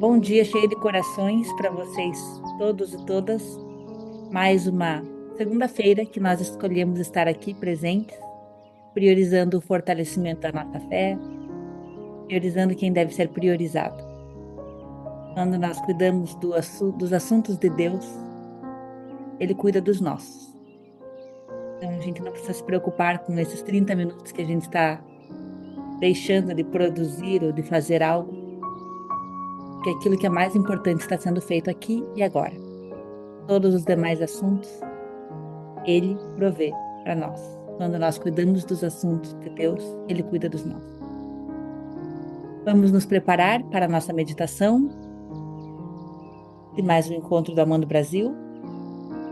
Bom dia cheio de corações para vocês todos e todas. Mais uma segunda-feira que nós escolhemos estar aqui presentes, priorizando o fortalecimento da nossa fé, priorizando quem deve ser priorizado. Quando nós cuidamos dos assuntos de Deus, Ele cuida dos nossos. Então a gente não precisa se preocupar com esses 30 minutos que a gente está deixando de produzir ou de fazer algo, porque aquilo que é mais importante está sendo feito aqui e agora. Todos os demais assuntos Ele provê para nós. Quando nós cuidamos dos assuntos de Deus, Ele cuida dos nossos. Vamos nos preparar para a nossa meditação de mais um encontro do Amando Brasil.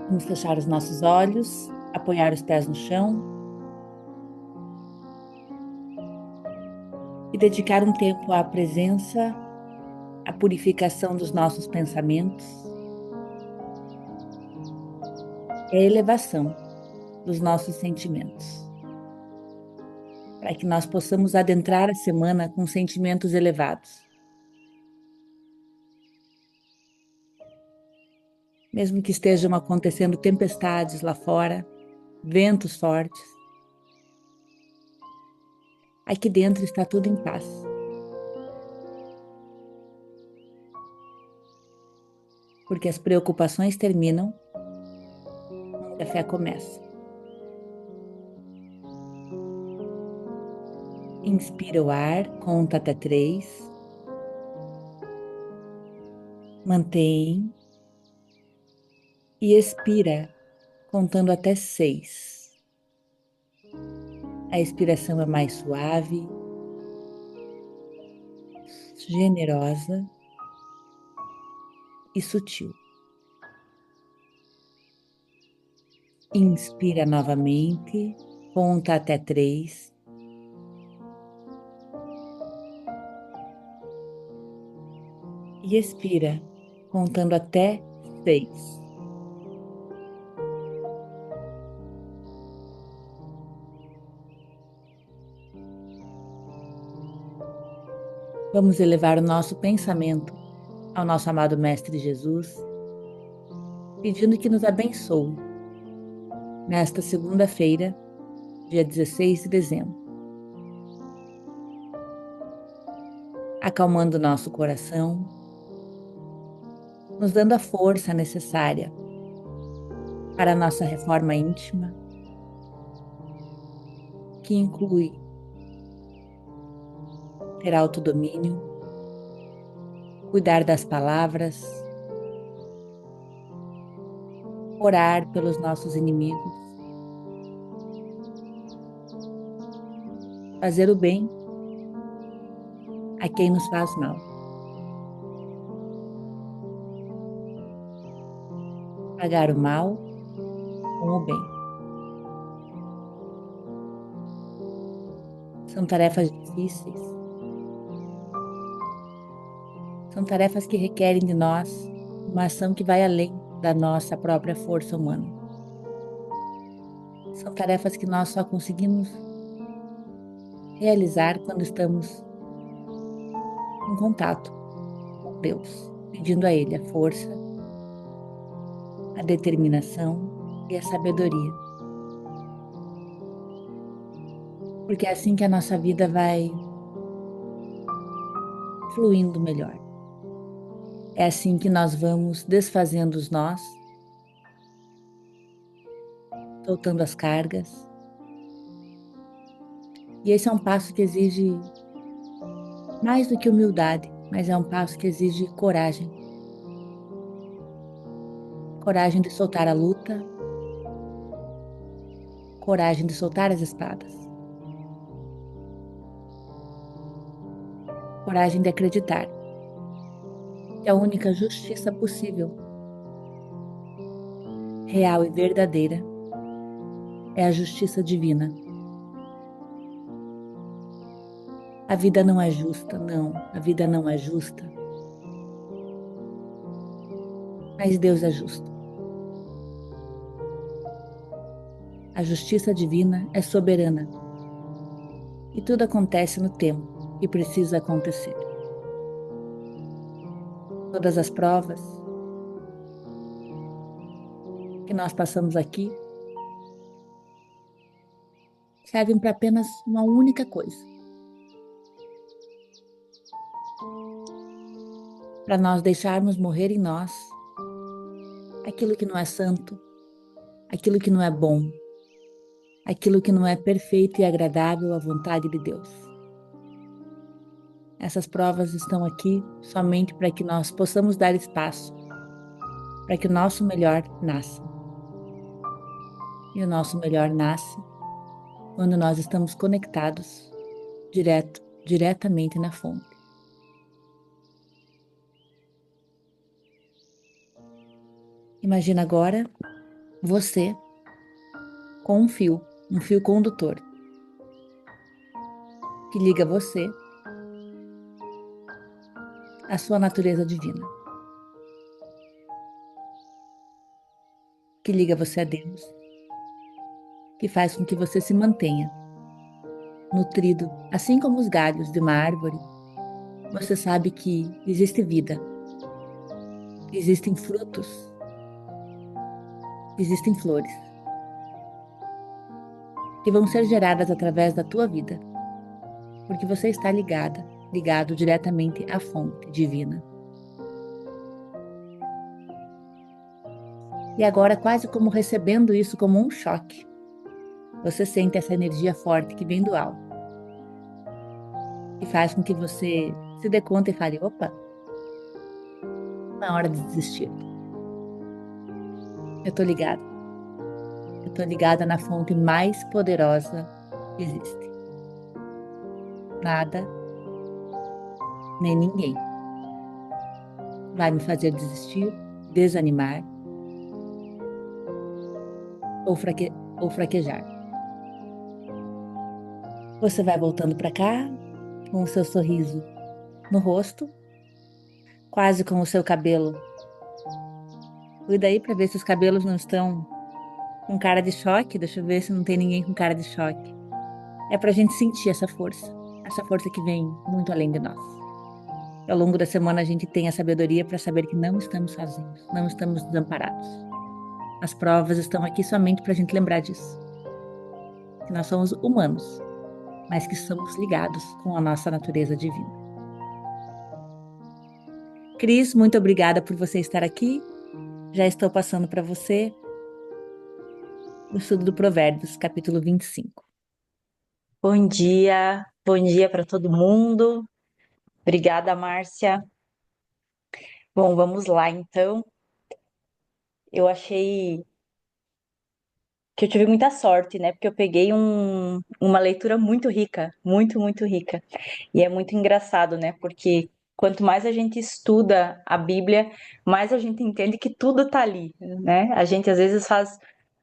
Vamos fechar os nossos olhos, apoiar os pés no chão e dedicar um tempo à presença, à purificação dos nossos pensamentos e à elevação dos nossos sentimentos, para que nós possamos adentrar a semana com sentimentos elevados. Mesmo que estejam acontecendo tempestades lá fora, ventos fortes, aqui dentro está tudo em paz. Porque as preocupações terminam e a fé começa. Inspira o ar, conta até 3. Mantém. E expira, contando até 6. A expiração é mais suave, generosa e sutil. Inspira novamente, conta até 3. E expira, contando até 6. Vamos elevar o nosso pensamento ao nosso amado Mestre Jesus, pedindo que nos abençoe nesta segunda-feira, dia 16 de dezembro, acalmando nosso coração, nos dando a força necessária para a nossa reforma íntima, que inclui ter autodomínio, cuidar das palavras, orar pelos nossos inimigos, fazer o bem a quem nos faz mal. Pagar o mal com o bem. São tarefas difíceis. São tarefas que requerem de nós uma ação que vai além da nossa própria força humana. São tarefas que nós só conseguimos realizar quando estamos em contato com Deus, pedindo a Ele a força, a determinação e a sabedoria. Porque é assim que a nossa vida vai fluindo melhor. É assim que nós vamos desfazendo os nós, soltando as cargas. E esse é um passo que exige mais do que humildade, mas é um passo que exige coragem. Coragem de soltar a luta, coragem de soltar as espadas, coragem de acreditar que a única justiça possível, real e verdadeira, é a justiça divina. A vida não é justa, não, a vida não é justa, mas Deus é justo. A justiça divina é soberana e tudo acontece no tempo que precisa acontecer. Todas as provas que nós passamos aqui servem para apenas uma única coisa: para nós deixarmos morrer em nós aquilo que não é santo, aquilo que não é bom, aquilo que não é perfeito e agradável à vontade de Deus. Essas provas estão aqui somente para que nós possamos dar espaço para que o nosso melhor nasça. E o nosso melhor nasce quando nós estamos conectados diretamente na fonte. Imagina agora você com um fio condutor, que liga você à sua natureza divina, que liga você a Deus, que faz com que você se mantenha nutrido, assim como os galhos de uma árvore. Você sabe que existe vida, existem frutos, existem flores, que vão ser geradas através da tua vida, porque você está ligado diretamente à fonte divina. E agora, quase como recebendo isso como um choque, você sente essa energia forte que vem do alto, e faz com que você se dê conta e fale: opa, não é hora de desistir. Eu tô ligada. Eu tô ligada na fonte mais poderosa que existe. Nada, nem ninguém vai me fazer desistir, desanimar ou fraquejar. Você vai voltando para cá com o seu sorriso no rosto, quase com o seu cabelo. Cuida aí para ver se os cabelos não estão com cara de choque. Deixa eu ver se não tem ninguém com cara de choque. É para a gente sentir essa força que vem muito além de nós. Ao longo da semana a gente tem a sabedoria para saber que não estamos sozinhos, não estamos desamparados. As provas estão aqui somente para a gente lembrar disso. Que nós somos humanos, mas que somos ligados com a nossa natureza divina. Cris, muito obrigada por você estar aqui. Já estou passando para você o estudo do Provérbios, capítulo 25. Bom dia para todo mundo. Obrigada, Márcia. Bom, vamos lá então. Eu achei que eu tive muita sorte, né? Porque eu peguei uma leitura muito rica, muito rica. E é muito engraçado, né? Porque quanto mais a gente estuda a Bíblia, mais a gente entende que tudo tá ali, né? A gente às vezes faz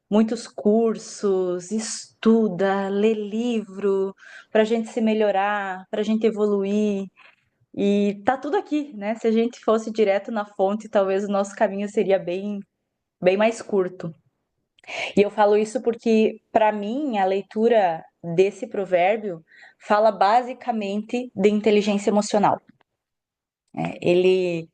muitos cursos, estuda, lê livro para a gente se melhorar, para a gente evoluir. E tá tudo aqui, né? Se a gente fosse direto na fonte, talvez o nosso caminho seria bem mais curto. E eu falo isso porque, para mim, a leitura desse provérbio fala basicamente de inteligência emocional. Ele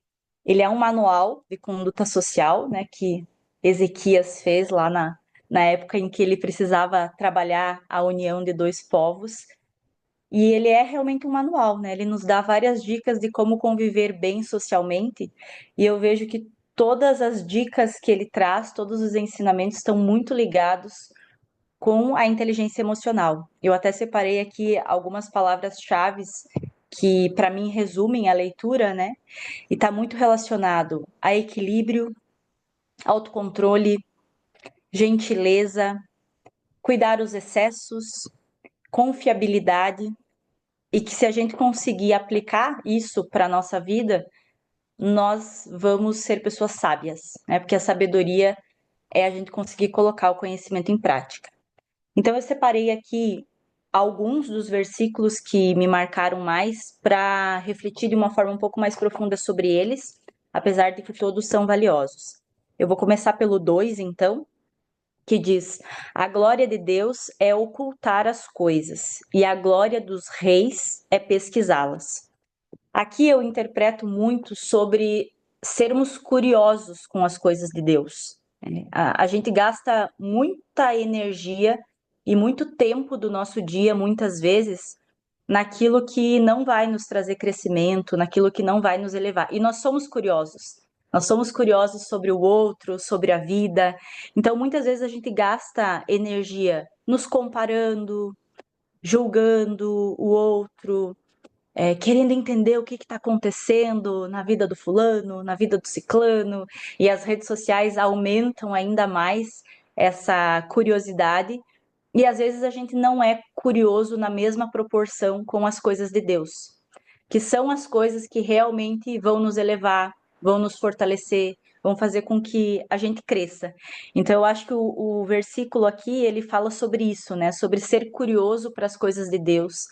é um manual de conduta social, né, que Ezequias fez lá na época em que ele precisava trabalhar a união de dois povos. E ele é realmente um manual, né? Ele nos dá várias dicas de como conviver bem socialmente. E eu vejo que todas as dicas que ele traz, todos os ensinamentos estão muito ligados com a inteligência emocional. Eu até separei aqui algumas palavras-chave que, para mim, resumem a leitura, né? E está muito relacionado a equilíbrio, autocontrole, gentileza, cuidar os excessos, confiabilidade. E que se a gente conseguir aplicar isso para a nossa vida, nós vamos ser pessoas sábias, né? Porque a sabedoria é a gente conseguir colocar o conhecimento em prática. Então, eu separei aqui alguns dos versículos que me marcaram mais para refletir de uma forma um pouco mais profunda sobre eles, apesar de que todos são valiosos. Eu vou começar pelo 2, então, que diz: a glória de Deus é ocultar as coisas, e a glória dos reis é pesquisá-las. Aqui eu interpreto muito sobre sermos curiosos com as coisas de Deus. A gente gasta muita energia e muito tempo do nosso dia, muitas vezes, naquilo que não vai nos trazer crescimento, naquilo que não vai nos elevar. E nós somos curiosos. Nós somos curiosos sobre o outro, sobre a vida. Então, muitas vezes a gente gasta energia nos comparando, julgando o outro, querendo entender o que está acontecendo na vida do fulano, na vida do ciclano, e as redes sociais aumentam ainda mais essa curiosidade. E às vezes a gente não é curioso na mesma proporção com as coisas de Deus, que são as coisas que realmente vão nos elevar, vão nos fortalecer, vão fazer com que a gente cresça. Então eu acho que o versículo aqui ele fala sobre isso, né? Sobre ser curioso para as coisas de Deus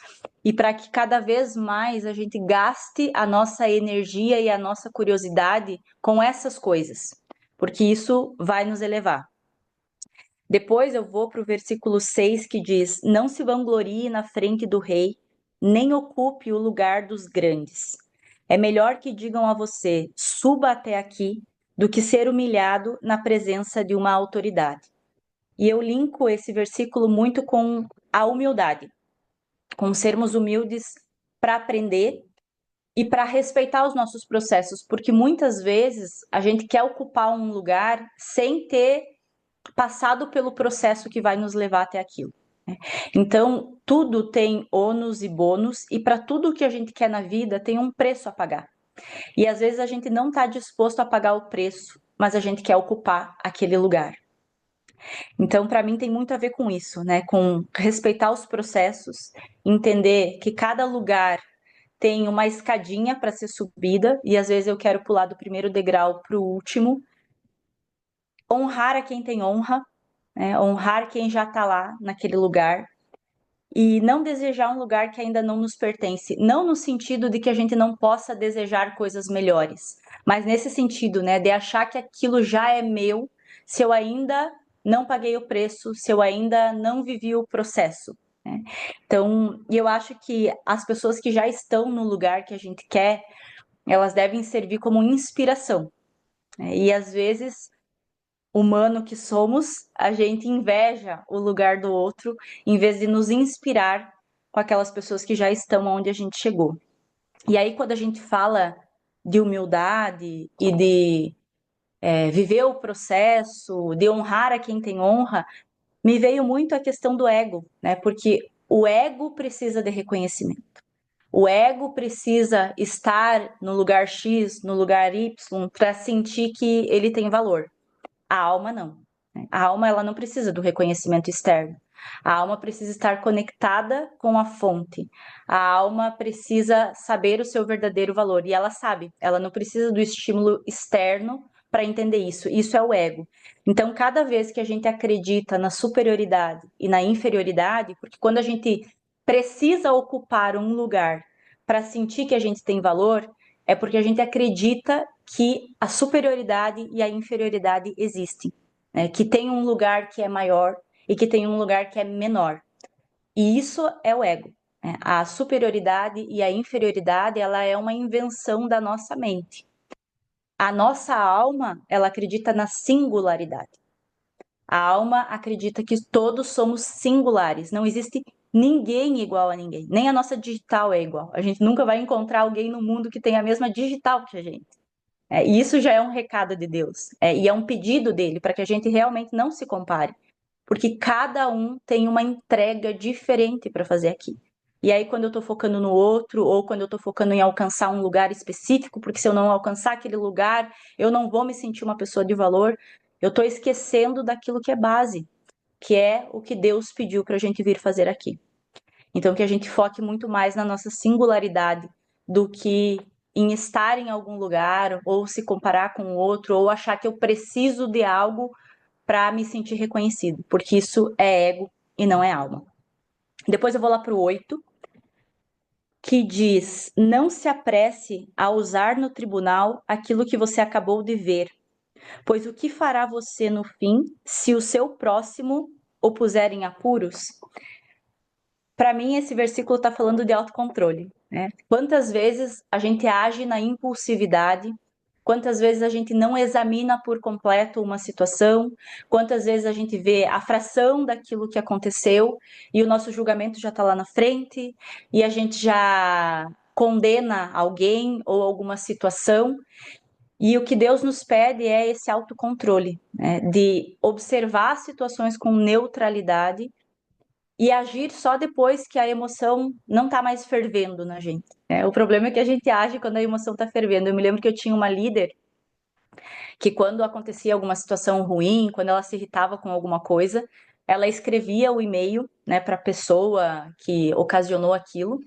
e para que cada vez mais a gente gaste a nossa energia e a nossa curiosidade com essas coisas, porque isso vai nos elevar. Depois eu vou para o versículo 6 que diz: Não se vanglorie na frente do rei, nem ocupe o lugar dos grandes. É melhor que digam a você: suba até aqui, do que ser humilhado na presença de uma autoridade. E eu linko esse versículo muito com a humildade, com sermos humildes para aprender e para respeitar os nossos processos, porque muitas vezes a gente quer ocupar um lugar sem ter passado pelo processo que vai nos levar até aquilo. Então, tudo tem ônus e bônus, e para tudo que a gente quer na vida tem um preço a pagar. E às vezes a gente não está disposto a pagar o preço, mas a gente quer ocupar aquele lugar. Então, para mim, tem muito a ver com isso, né? Com respeitar os processos, entender que cada lugar tem uma escadinha para ser subida, e às vezes eu quero pular do primeiro degrau para o último. Honrar a quem tem honra, né? Honrar quem já está lá naquele lugar e não desejar um lugar que ainda não nos pertence, não no sentido de que a gente não possa desejar coisas melhores, mas nesse sentido, né, de achar que aquilo já é meu, se eu ainda não paguei o preço, se eu ainda não vivi o processo, né? Então, eu acho que as pessoas que já estão no lugar que a gente quer, elas devem servir como inspiração, né? E às vezes humano que somos, a gente inveja o lugar do outro, em vez de nos inspirar com aquelas pessoas que já estão onde a gente chegou. E aí, quando a gente fala de humildade e de viver o processo, de honrar a quem tem honra, me veio muito a questão do ego, né? Porque o ego precisa de reconhecimento. O ego precisa estar no lugar X, no lugar Y, para sentir que ele tem valor. A alma não. A alma ela não precisa do reconhecimento externo. A alma precisa estar conectada com a fonte. A alma precisa saber o seu verdadeiro valor e ela sabe. Ela não precisa do estímulo externo para entender isso. Isso é o ego. Então, cada vez que a gente acredita na superioridade e na inferioridade, porque quando a gente precisa ocupar um lugar para sentir que a gente tem valor, é porque a gente acredita que a superioridade e a inferioridade existem, né? Que tem um lugar que é maior e que tem um lugar que é menor. E isso é o ego, né? A superioridade e a inferioridade, ela é uma invenção da nossa mente. A nossa alma, ela acredita na singularidade. A alma acredita que todos somos singulares, não existe ninguém igual a ninguém, nem a nossa digital é igual. A gente nunca vai encontrar alguém no mundo que tenha a mesma digital que a gente. E isso já é um recado de Deus, e é um pedido dele para que a gente realmente não se compare, porque cada um tem uma entrega diferente para fazer aqui. E aí, quando eu estou focando no outro, ou quando eu estou focando em alcançar um lugar específico, porque se eu não alcançar aquele lugar, eu não vou me sentir uma pessoa de valor, eu estou esquecendo daquilo que é base, que é o que Deus pediu para a gente vir fazer aqui. Então, que a gente foque muito mais na nossa singularidade do que em estar em algum lugar, ou se comparar com o outro, ou achar que eu preciso de algo para me sentir reconhecido, porque isso é ego e não é alma. Depois eu vou lá para o 8, que diz: Não se apresse a usar no tribunal aquilo que você acabou de ver, pois o que fará você no fim se o seu próximo o puser em apuros? Para mim, esse versículo está falando de autocontrole, né? Quantas vezes a gente age na impulsividade, quantas vezes a gente não examina por completo uma situação, quantas vezes a gente vê a fração daquilo que aconteceu e o nosso julgamento já está lá na frente e a gente já condena alguém ou alguma situação. E o que Deus nos pede é esse autocontrole, né, de observar as situações com neutralidade e agir só depois que a emoção não está mais fervendo na gente. O problema é que a gente age quando a emoção está fervendo. Eu me lembro que eu tinha uma líder que quando acontecia alguma situação ruim, quando ela se irritava com alguma coisa, ela escrevia o e-mail, né, para a pessoa que ocasionou aquilo.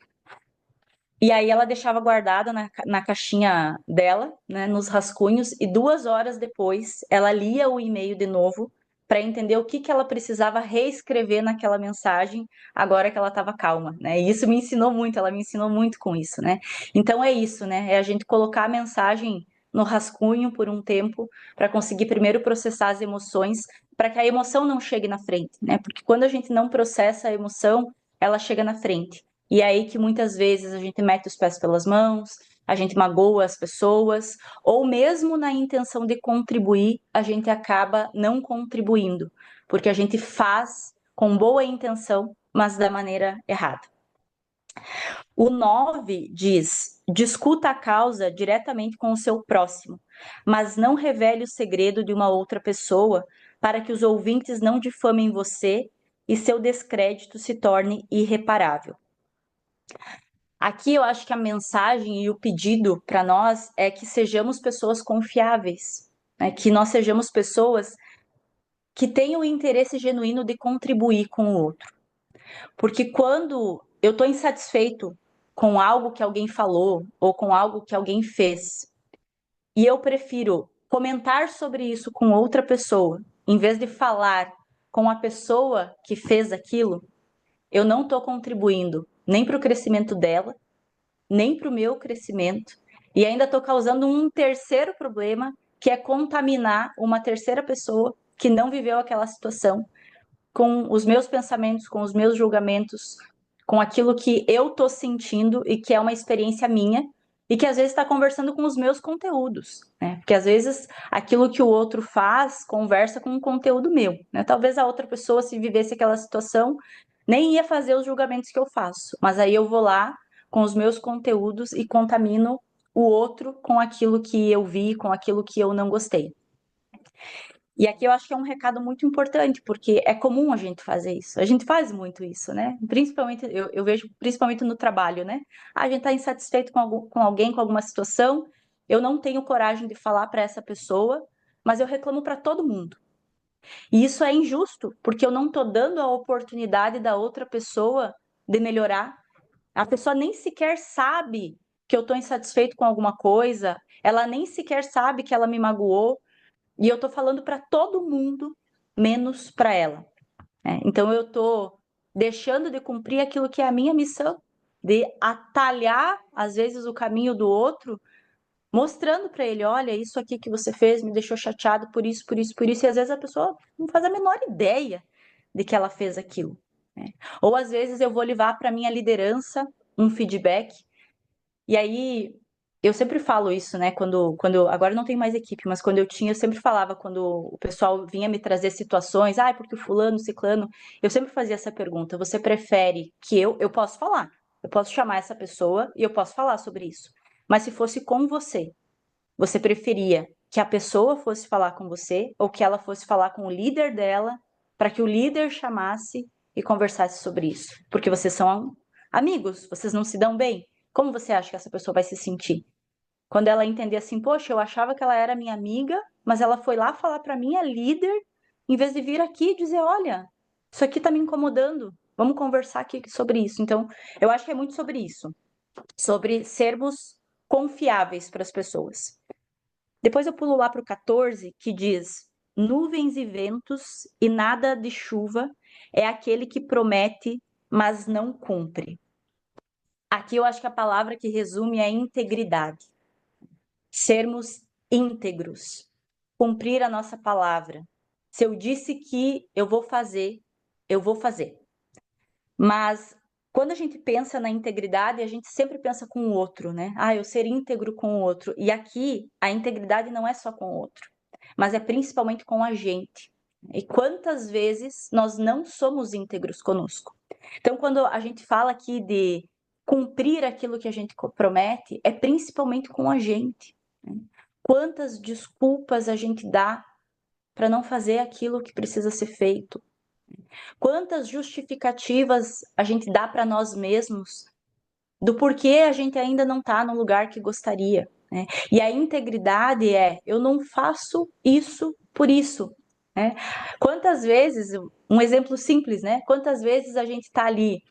E aí ela deixava guardada na caixinha dela, né, nos rascunhos, e 2 horas depois ela lia o e-mail de novo para entender o que, que ela precisava reescrever naquela mensagem agora que ela estava calma, né? E isso me ensinou muito, ela me ensinou muito com isso, né? Então é isso, né? É a gente colocar a mensagem no rascunho por um tempo para conseguir primeiro processar as emoções, para que a emoção não chegue na frente, né? Porque quando a gente não processa a emoção, ela chega na frente. E é aí que muitas vezes a gente mete os pés pelas mãos, a gente magoa as pessoas, ou mesmo na intenção de contribuir, a gente acaba não contribuindo, porque a gente faz com boa intenção, mas da maneira errada. O 9 diz: discuta a causa diretamente com o seu próximo, mas não revele o segredo de uma outra pessoa para que os ouvintes não difamem você e seu descrédito se torne irreparável. Aqui eu acho que a mensagem e o pedido para nós é que sejamos pessoas confiáveis, né? Que nós sejamos pessoas que tenham o interesse genuíno de contribuir com o outro. Porque quando eu estou insatisfeito com algo que alguém falou ou com algo que alguém fez, e eu prefiro comentar sobre isso com outra pessoa, em vez de falar com a pessoa que fez aquilo, eu não estou contribuindo nem para o crescimento dela, nem para o meu crescimento, e ainda estou causando um terceiro problema, que é contaminar uma terceira pessoa que não viveu aquela situação com os meus pensamentos, com os meus julgamentos, com aquilo que eu estou sentindo e que é uma experiência minha e que às vezes está conversando com os meus conteúdos, né? Porque às vezes aquilo que o outro faz conversa com um conteúdo meu, né? Talvez a outra pessoa, se vivesse aquela situação, nem ia fazer os julgamentos que eu faço, mas aí eu vou lá com os meus conteúdos e contamino o outro com aquilo que eu vi, com aquilo que eu não gostei. E aqui eu acho que é um recado muito importante, porque é comum a gente fazer isso. A gente faz muito isso, né? Principalmente, eu vejo principalmente no trabalho, né? A gente está insatisfeito com alguém, com alguma situação, eu não tenho coragem de falar para essa pessoa, mas eu reclamo para todo mundo. E isso é injusto, porque eu não estou dando a oportunidade da outra pessoa de melhorar. A pessoa nem sequer sabe que eu estou insatisfeito com alguma coisa, ela nem sequer sabe que ela me magoou, e eu tô falando para todo mundo, menos para ela, né? Então eu tô deixando de cumprir aquilo que é a minha missão, de atalhar às vezes o caminho do outro, mostrando para ele, olha, isso aqui que você fez me deixou chateado por isso, por isso, por isso, e às vezes a pessoa não faz a menor ideia de que ela fez aquilo, né? Ou às vezes eu vou levar para minha liderança um feedback e aí, eu sempre falo isso, né? Agora não tem mais equipe, mas quando eu tinha, eu sempre falava, quando o pessoal vinha me trazer situações, porque o fulano, ciclano, eu sempre fazia essa pergunta: você prefere que eu posso falar, eu posso chamar essa pessoa e eu posso falar sobre isso. Mas se fosse com você, você preferia que a pessoa fosse falar com você ou que ela fosse falar com o líder dela para que o líder chamasse e conversasse sobre isso? Porque vocês são amigos, vocês não se dão bem. Como você acha que essa pessoa vai se sentir? Quando ela entender assim, poxa, eu achava que ela era minha amiga, mas ela foi lá falar para minha líder, em vez de vir aqui e dizer, olha, isso aqui tá me incomodando. Vamos conversar aqui sobre isso. Então, eu acho que é muito sobre isso, sobre sermos confiáveis para as pessoas. Depois eu pulo lá para o 14, que diz: nuvens e ventos e nada de chuva é aquele que promete, mas não cumpre. Aqui eu acho que a palavra que resume é integridade. Sermos íntegros, cumprir a nossa palavra. Se eu disse que eu vou fazer, eu vou fazer. Mas Quando a gente pensa na integridade, a gente sempre pensa com o outro, né? Ah, eu ser íntegro com o outro. E aqui, a integridade não é só com o outro, mas é principalmente com a gente. E quantas vezes nós não somos íntegros conosco? Então, quando a gente fala aqui de cumprir aquilo que a gente promete, é principalmente com a gente, né? Quantas desculpas a gente dá para não fazer aquilo que precisa ser feito? Quantas justificativas a gente dá para nós mesmos do porquê a gente ainda não está no lugar que gostaria, né? E a integridade é: eu não faço isso por isso, né? Quantas vezes, um exemplo simples, né? Quantas vezes a gente está ali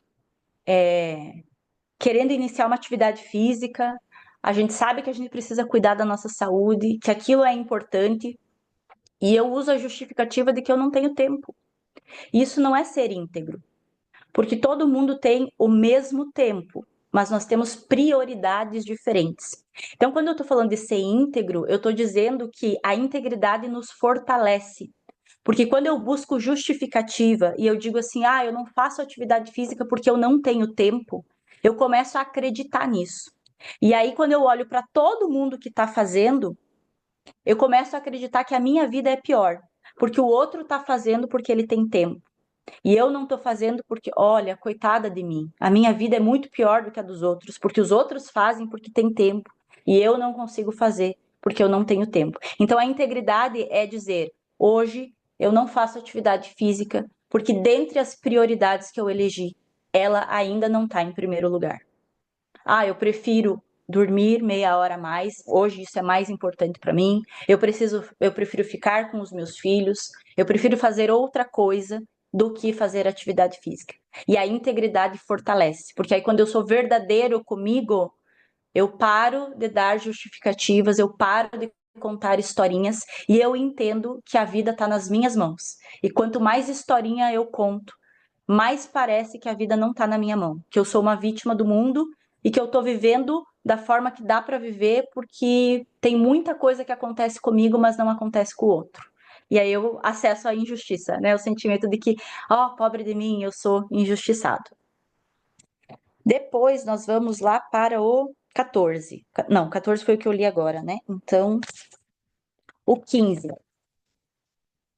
querendo iniciar uma atividade física, a gente sabe que a gente precisa cuidar da nossa saúde, que aquilo é importante, e eu uso a justificativa de que eu não tenho tempo. Isso não é ser íntegro, porque todo mundo tem o mesmo tempo, mas nós temos prioridades diferentes. Então, quando eu estou falando de ser íntegro, eu estou dizendo que a integridade nos fortalece. Porque quando eu busco justificativa e eu digo assim, ah, eu não faço atividade física porque eu não tenho tempo, eu começo a acreditar nisso. E aí, quando eu olho para todo mundo que está fazendo, eu começo a acreditar que a minha vida é pior, porque o outro está fazendo porque ele tem tempo. E eu não estou fazendo porque, olha, coitada de mim, a minha vida é muito pior do que a dos outros, porque os outros fazem porque tem tempo, e eu não consigo fazer porque eu não tenho tempo. Então a integridade é dizer: hoje eu não faço atividade física porque dentre as prioridades que eu elegi, ela ainda não está em primeiro lugar. Ah, eu prefiro dormir meia hora a mais. Hoje isso é mais importante para mim. Eu prefiro ficar com os meus filhos. Eu prefiro fazer outra coisa do que fazer atividade física. E a integridade fortalece, porque aí quando eu sou verdadeiro comigo, eu paro de dar justificativas, eu paro de contar historinhas e eu entendo que a vida está nas minhas mãos. E quanto mais historinha eu conto, mais parece que a vida não está na minha mão, que eu sou uma vítima do mundo e que eu estou vivendo da forma que dá para viver, porque tem muita coisa que acontece comigo, mas não acontece com o outro. E aí eu acesso à injustiça, né? O sentimento de que, ó, oh, pobre de mim, eu sou injustiçado. Depois nós vamos lá para o 14. Não, 14 foi o que eu li agora, né? Então, o 15.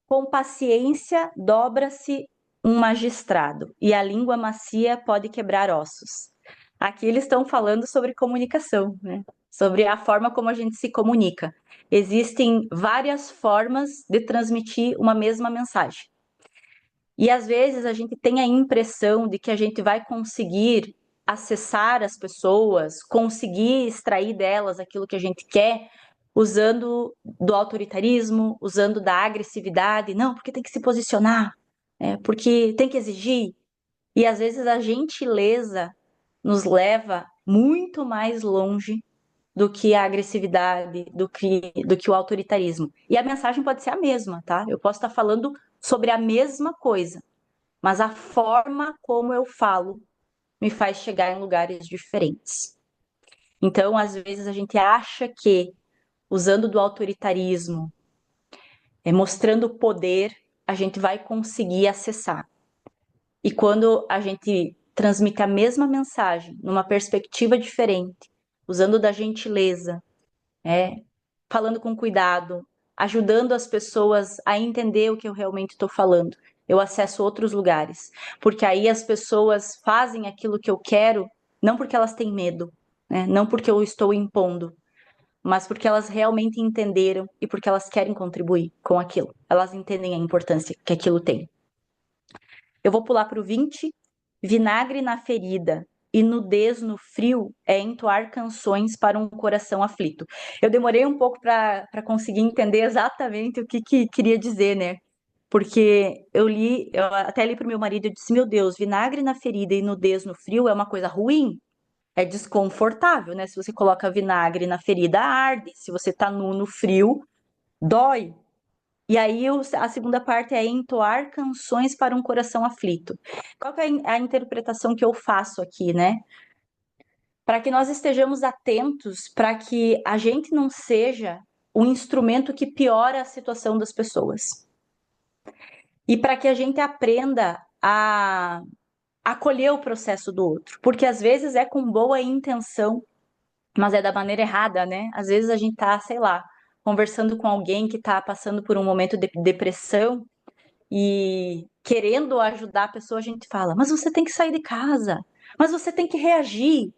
Com paciência dobra-se um magistrado, e a língua macia pode quebrar ossos. Aqui eles estão falando sobre comunicação, né? Sobre a forma como a gente se comunica. Existem várias formas de transmitir uma mesma mensagem. E às vezes a gente tem a impressão de que a gente vai conseguir acessar as pessoas, conseguir extrair delas aquilo que a gente quer, usando do autoritarismo, usando da agressividade. Não, porque tem que se posicionar, porque tem que exigir. E às vezes a gentileza nos leva muito mais longe do que a agressividade, do que o autoritarismo. E a mensagem pode ser a mesma, tá? Eu posso estar falando sobre a mesma coisa, mas a forma como eu falo me faz chegar em lugares diferentes. Então, às vezes, a gente acha que, usando do autoritarismo, mostrando poder, a gente vai conseguir acessar. E quando a gente transmite a mesma mensagem, numa perspectiva diferente, usando da gentileza, falando com cuidado, ajudando as pessoas a entender o que eu realmente estou falando, eu acesso outros lugares. Porque aí as pessoas fazem aquilo que eu quero, não porque elas têm medo, né? Não porque eu estou impondo, mas porque elas realmente entenderam e porque elas querem contribuir com aquilo. Elas entendem a importância que aquilo tem. Eu vou pular para o 20. Vinagre na ferida e nudez no frio é entoar canções para um coração aflito. Eu demorei um pouco para conseguir entender exatamente o que queria dizer, né? Porque eu até li para o meu marido, eu disse, meu Deus, vinagre na ferida e nudez no frio é uma coisa ruim? É desconfortável, né? Se você coloca vinagre na ferida, arde. Se você tá nu no frio, dói. E aí a segunda parte é entoar canções para um coração aflito. Qual que é a interpretação que eu faço aqui, né? Para que nós estejamos atentos para que a gente não seja um instrumento que piora a situação das pessoas. E para que a gente aprenda acolher o processo do outro, porque às vezes é com boa intenção, mas é da maneira errada, né? Às vezes a gente tá, sei lá, conversando com alguém que tá passando por um momento de depressão e querendo ajudar a pessoa, a gente fala, mas você tem que sair de casa, mas você tem que reagir.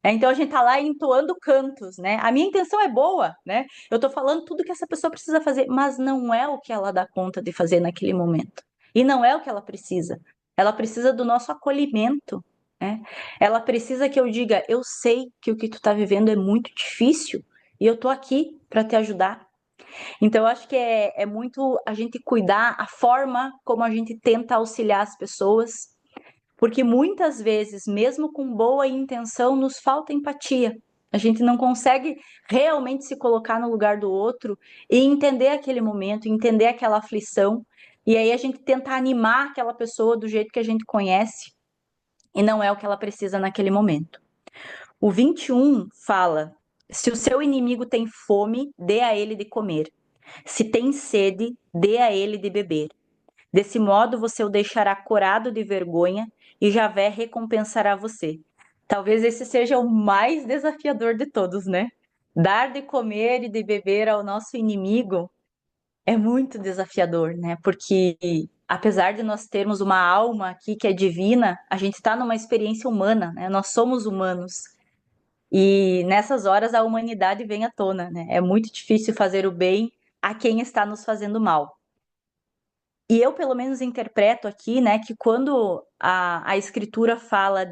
Então a gente tá lá entoando cantos, né? A minha intenção é boa, né? Eu tô falando tudo que essa pessoa precisa fazer, mas não é o que ela dá conta de fazer naquele momento. E não é o que ela precisa. Ela precisa do nosso acolhimento, né? Ela precisa que eu diga, eu sei que o que tu tá vivendo é muito difícil e eu tô aqui para te ajudar. Então eu acho que é muito a gente cuidar a forma como a gente tenta auxiliar as pessoas, porque muitas vezes, mesmo com boa intenção, nos falta empatia. A gente não consegue realmente se colocar no lugar do outro e entender aquele momento, entender aquela aflição. E aí a gente tenta animar aquela pessoa do jeito que a gente conhece e não é o que ela precisa naquele momento. O 21 fala: se o seu inimigo tem fome, dê a ele de comer. Se tem sede, dê a ele de beber. Desse modo você o deixará corado de vergonha e Javé recompensará você. Talvez esse seja o mais desafiador de todos, né? Dar de comer e de beber ao nosso inimigo é muito desafiador, né? Porque apesar de nós termos uma alma aqui que é divina, a gente está numa experiência humana, né? Nós somos humanos. E nessas horas a humanidade vem à tona, né? É muito difícil fazer o bem a quem está nos fazendo mal. E eu, pelo menos, interpreto aqui, né, que quando a escritura fala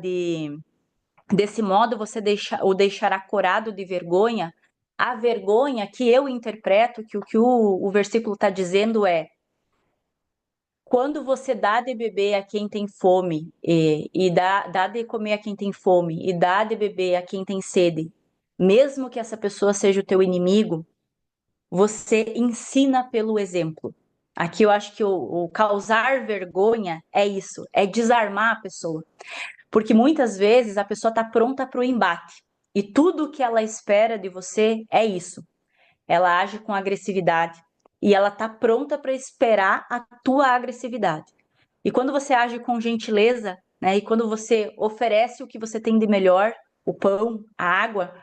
desse modo você o deixará corado de vergonha, a vergonha que eu interpreto, que o versículo está dizendo é: quando você dá de beber a quem tem fome, e dá de comer a quem tem fome, e dá de beber a quem tem sede, mesmo que essa pessoa seja o teu inimigo, você ensina pelo exemplo. Aqui eu acho que o causar vergonha é isso, é desarmar a pessoa. Porque muitas vezes a pessoa está pronta para o embate. E tudo que ela espera de você é isso. Ela age com agressividade. E ela está pronta para esperar a tua agressividade. E quando você age com gentileza, né, e quando você oferece o que você tem de melhor, o pão, a água,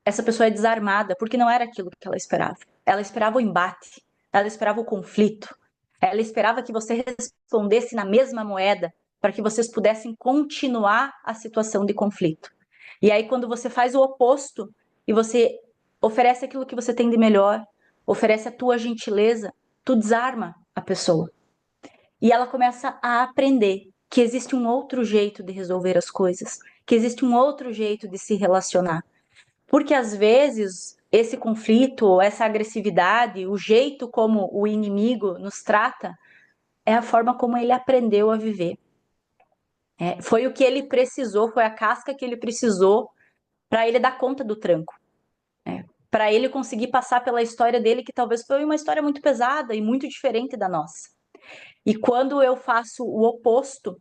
essa pessoa é desarmada, porque não era aquilo que ela esperava. Ela esperava o embate, ela esperava o conflito, ela esperava que você respondesse na mesma moeda para que vocês pudessem continuar a situação de conflito. E aí, quando você faz o oposto e você oferece aquilo que você tem de melhor, oferece a tua gentileza, tu desarma a pessoa. E ela começa a aprender que existe um outro jeito de resolver as coisas, que existe um outro jeito de se relacionar. Porque às vezes esse conflito, essa agressividade, o jeito como o inimigo nos trata, é a forma como ele aprendeu a viver. Foi o que ele precisou, foi a casca que ele precisou para ele dar conta do tranco. Para ele conseguir passar pela história dele, que talvez foi uma história muito pesada e muito diferente da nossa. E quando eu faço o oposto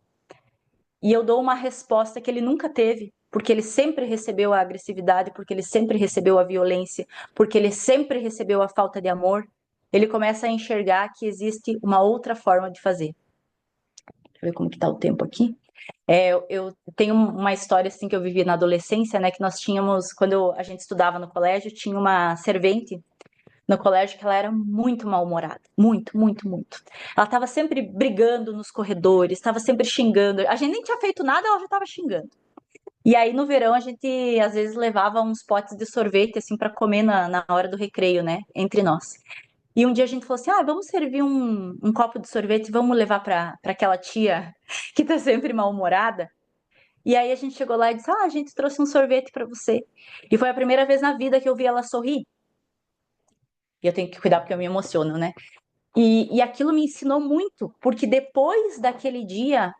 e eu dou uma resposta que ele nunca teve, porque ele sempre recebeu a agressividade, porque ele sempre recebeu a violência, porque ele sempre recebeu a falta de amor, ele começa a enxergar que existe uma outra forma de fazer. Deixa eu ver como que tá o tempo aqui. Eu tenho uma história assim que eu vivi na adolescência, né? Que nós tínhamos, quando a gente estudava no colégio, tinha uma servente no colégio que ela era muito mal-humorada. Muito, muito, muito. Ela estava sempre brigando nos corredores, estava sempre xingando. A gente nem tinha feito nada, ela já estava xingando. E aí no verão a gente às vezes levava uns potes de sorvete assim para comer na hora do recreio, né? Entre nós. E um dia a gente falou assim: ah, vamos servir um copo de sorvete, vamos levar para aquela tia que tá sempre mal-humorada. E aí a gente chegou lá e disse: ah, a gente trouxe um sorvete para você. E foi a primeira vez na vida que eu vi ela sorrir. E eu tenho que cuidar porque eu me emociono, né? E aquilo me ensinou muito, porque depois daquele dia,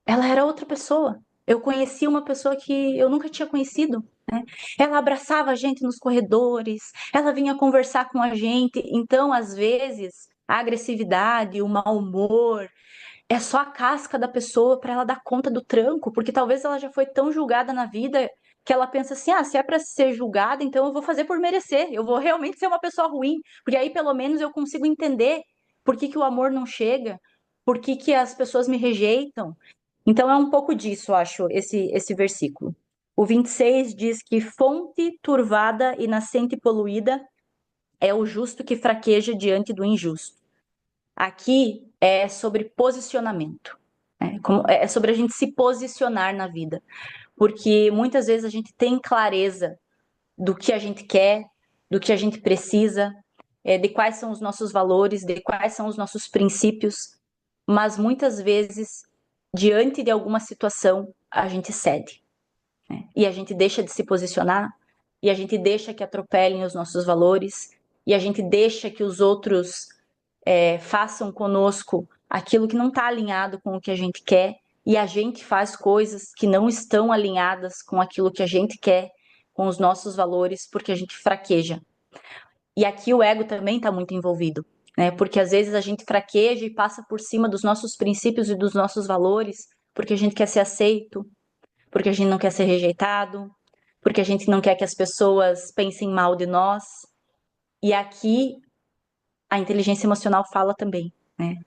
ela era outra pessoa. Eu conheci uma pessoa que eu nunca tinha conhecido, né? Ela abraçava a gente nos corredores, ela vinha conversar com a gente. Então, às vezes, a agressividade, o mau humor, é só a casca da pessoa para ela dar conta do tranco, porque talvez ela já foi tão julgada na vida que ela pensa assim: ah, se é para ser julgada, então eu vou fazer por merecer, eu vou realmente ser uma pessoa ruim, porque aí pelo menos eu consigo entender por que o amor não chega, por que as pessoas me rejeitam. Então é um pouco disso, acho, esse versículo. O 26 diz que fonte turvada e nascente poluída é o justo que fraqueja diante do injusto. Aqui é sobre posicionamento, né? É sobre a gente se posicionar na vida, porque muitas vezes a gente tem clareza do que a gente quer, do que a gente precisa, de quais são os nossos valores, de quais são os nossos princípios, mas muitas vezes, diante de alguma situação, a gente cede, né? E a gente deixa de se posicionar, e a gente deixa que atropelem os nossos valores, e a gente deixa que os outros façam conosco aquilo que não está alinhado com o que a gente quer, e a gente faz coisas que não estão alinhadas com aquilo que a gente quer, com os nossos valores, porque a gente fraqueja. E aqui o ego também está muito envolvido, né? Porque às vezes a gente fraqueja e passa por cima dos nossos princípios e dos nossos valores, porque a gente quer ser aceito, porque a gente não quer ser rejeitado, porque a gente não quer que as pessoas pensem mal de nós. E aqui a inteligência emocional fala também, né?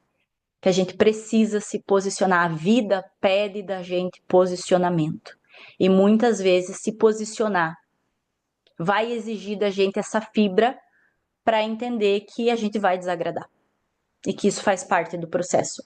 Que a gente precisa se posicionar. A vida pede da gente posicionamento. E muitas vezes se posicionar vai exigir da gente essa fibra para entender que a gente vai desagradar e que isso faz parte do processo.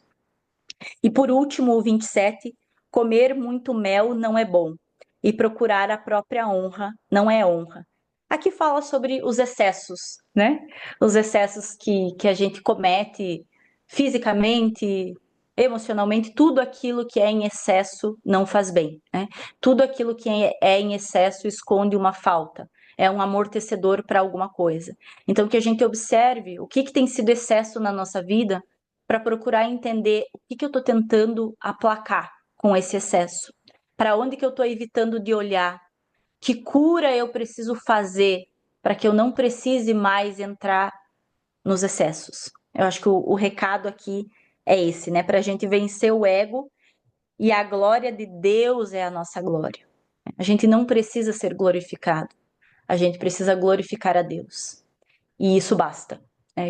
E por último, o 27, comer muito mel não é bom e procurar a própria honra não é honra. Aqui fala sobre os excessos, né? Os excessos que a gente comete fisicamente, emocionalmente, tudo aquilo que é em excesso não faz bem, né? Tudo aquilo que é em excesso esconde uma falta, é um amortecedor para alguma coisa. Então, que a gente observe o que tem sido excesso na nossa vida para procurar entender o que eu estou tentando aplacar com esse excesso, para onde que eu estou evitando de olhar, que cura eu preciso fazer para que eu não precise mais entrar nos excessos. Eu acho que o recado aqui é esse, né? Para a gente vencer o ego e a glória de Deus é a nossa glória. A gente não precisa ser glorificado, a gente precisa glorificar a Deus. E isso basta.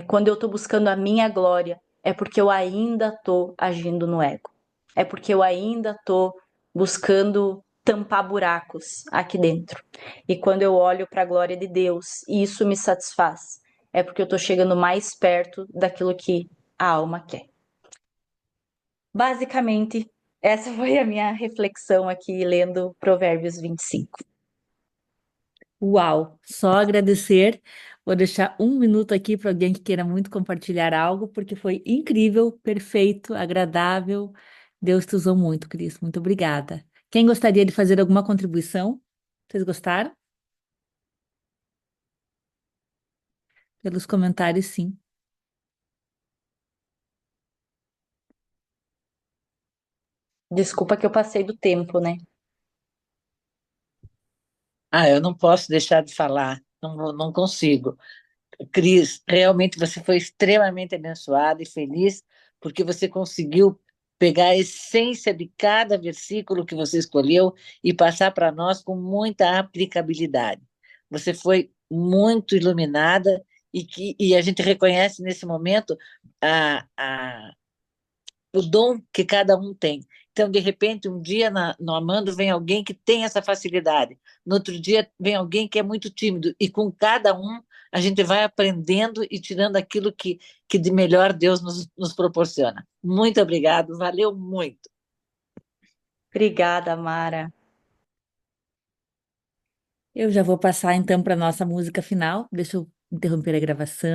Quando eu estou buscando a minha glória, é porque eu ainda estou agindo no ego. É porque eu ainda estou buscando tampar buracos aqui dentro. E quando eu olho para a glória de Deus e isso me satisfaz, é porque eu estou chegando mais perto daquilo que a alma quer. Basicamente, essa foi a minha reflexão aqui lendo Provérbios 25. Uau! Só agradecer. Vou deixar um minuto aqui para alguém que queira muito compartilhar algo, porque foi incrível, perfeito, agradável. Deus te usou muito, Cris. Muito obrigada. Quem gostaria de fazer alguma contribuição? Vocês gostaram? Pelos comentários, sim. Desculpa que eu passei do tempo, né? Ah, eu não posso deixar de falar, não consigo. Cris, realmente você foi extremamente abençoada e feliz, porque você conseguiu pegar a essência de cada versículo que você escolheu e passar para nós com muita aplicabilidade. Você foi muito iluminada e a gente reconhece nesse momento a o dom que cada um tem. Então, de repente, um dia no Amando vem alguém que tem essa facilidade, no outro dia vem alguém que é muito tímido, e com cada um a gente vai aprendendo e tirando aquilo que de melhor Deus nos proporciona. Muito obrigado, valeu muito. Obrigada, Mara. Eu já vou passar então para a nossa música final. Deixa eu interromper a gravação.